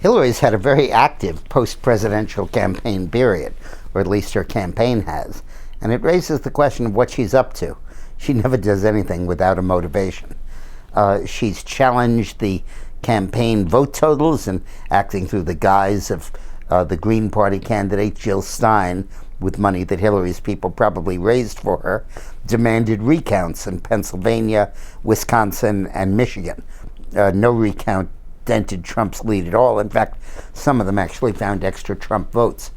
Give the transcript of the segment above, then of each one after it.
Hillary's had a very active post-presidential campaign period, or at least her campaign has, and it raises the question of what she's up to. She never does anything without a motivation. She's challenged the campaign vote totals and acting through the guise of the Green Party candidate Jill Stein, with money that Hillary's people probably raised for her, demanded recounts in Pennsylvania, Wisconsin, and Michigan. No recount dented Trump's lead at all. In fact, some of them actually found extra Trump votes.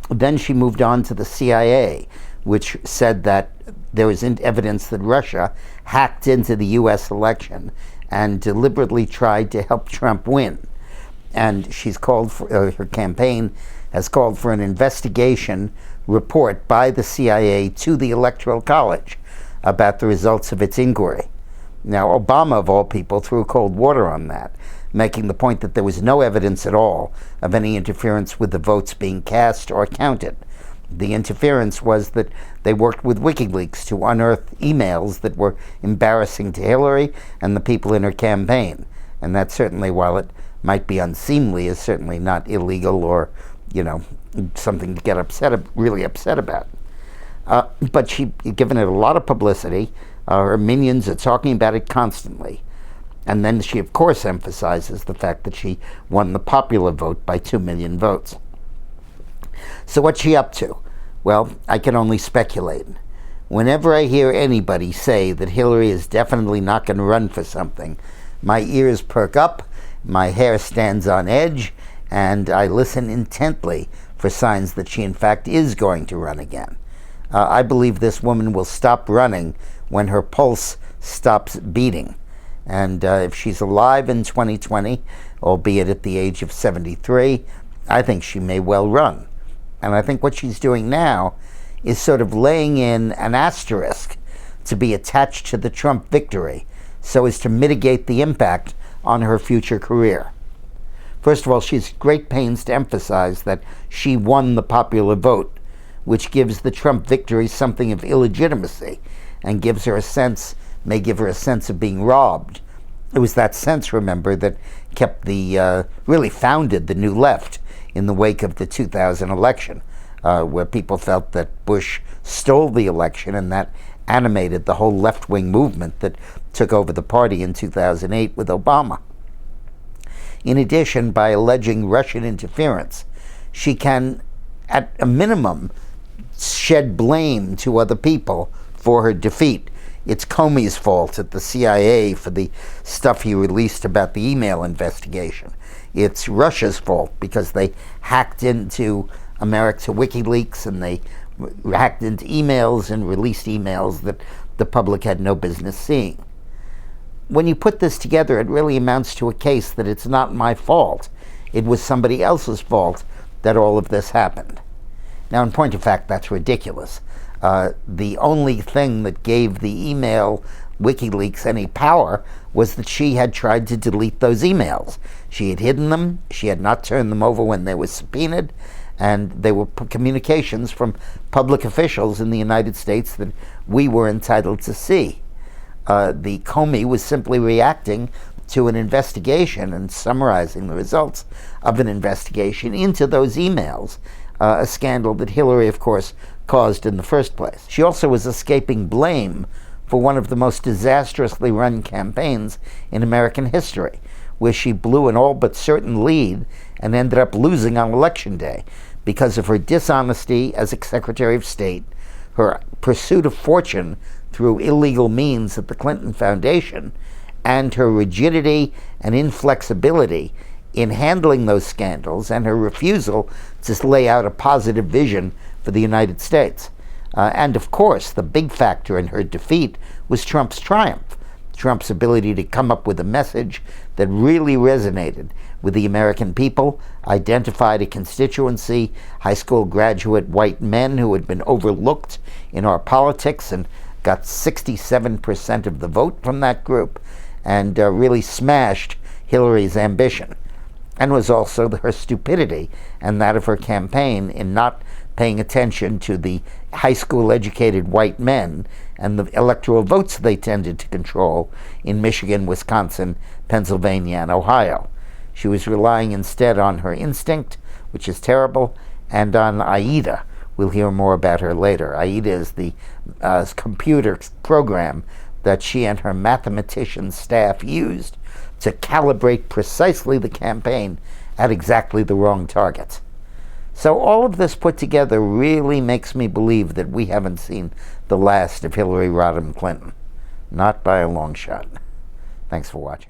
Then she moved on to the CIA, which said that there was evidence that Russia hacked into the U.S. election and deliberately tried to help Trump win. And she's called for, her campaign has called for an investigation report by the CIA to the Electoral College about the results of its inquiry. Now, Obama, of all people, threw cold water on that, making the point that there was no evidence at all of any interference with the votes being cast or counted. The interference was that they worked with WikiLeaks to unearth emails that were embarrassing to Hillary and the people in her campaign. And that certainly, while it might be unseemly, is certainly not illegal or, something to get really upset about. But she's given it a lot of publicity. Her minions are talking about it constantly. And then she, of course, emphasizes the fact that she won the popular vote by 2 million votes. So what's she up to? Well, I can only speculate. Whenever I hear anybody say that Hillary is definitely not going to run for something, my ears perk up, my hair stands on edge, and I listen intently for signs that she in fact is going to run again. I believe this woman will stop running when her pulse stops beating. And if she's alive in 2020, albeit at the age of 73, I think she may well run. And I think what she's doing now is sort of laying in an asterisk to be attached to the Trump victory so as to mitigate the impact on her future career. First of all, she's great pains to emphasize that she won the popular vote, which gives the Trump victory something of illegitimacy and may give her a sense of being robbed. It was that sense, remember, that kept really founded the New Left in the wake of the 2000 election, where people felt that Bush stole the election, and that animated the whole left-wing movement that took over the party in 2008 with Obama. In addition, by alleging Russian interference, she can, at a minimum, shed blame to other people for her defeat. It's Comey's fault at the CIA for the stuff he released about the email investigation. It's Russia's fault because they hacked into WikiLeaks, and they hacked into emails and released emails that the public had no business seeing. When you put this together, it really amounts to a case that it's not my fault. It was somebody else's fault that all of this happened. Now, in point of fact, that's ridiculous. The only thing that gave the email WikiLeaks any power was that she had tried to delete those emails. She had hidden them, she had not turned them over when they were subpoenaed, and they were communications from public officials in the United States that we were entitled to see. The Comey was simply reacting to an investigation and summarizing the results of an investigation into those emails, a scandal that Hillary, of course, caused in the first place. She also was escaping blame for one of the most disastrously run campaigns in American history, where she blew an all but certain lead and ended up losing on Election Day because of her dishonesty as a Secretary of State, her pursuit of fortune through illegal means at the Clinton Foundation, and her rigidity and inflexibility in handling those scandals, and her refusal to lay out a positive vision for the United States. And of course, the big factor in her defeat was Trump's triumph, Trump's ability to come up with a message that really resonated with the American people, identified a constituency, high school graduate white men who had been overlooked in our politics, and got 67% of the vote from that group, and really smashed Hillary's ambition, and was also her stupidity and that of her campaign in not paying attention to the high school educated white men and the electoral votes they tended to control in Michigan, Wisconsin, Pennsylvania, and Ohio. She was relying instead on her instinct, which is terrible, and on AIDA. We'll hear more about her later. AIDA is the computer program that she and her mathematician staff used to calibrate precisely the campaign at exactly the wrong targets. So all of this put together really makes me believe that we haven't seen the last of Hillary Rodham Clinton. Not by a long shot. Thanks for watching.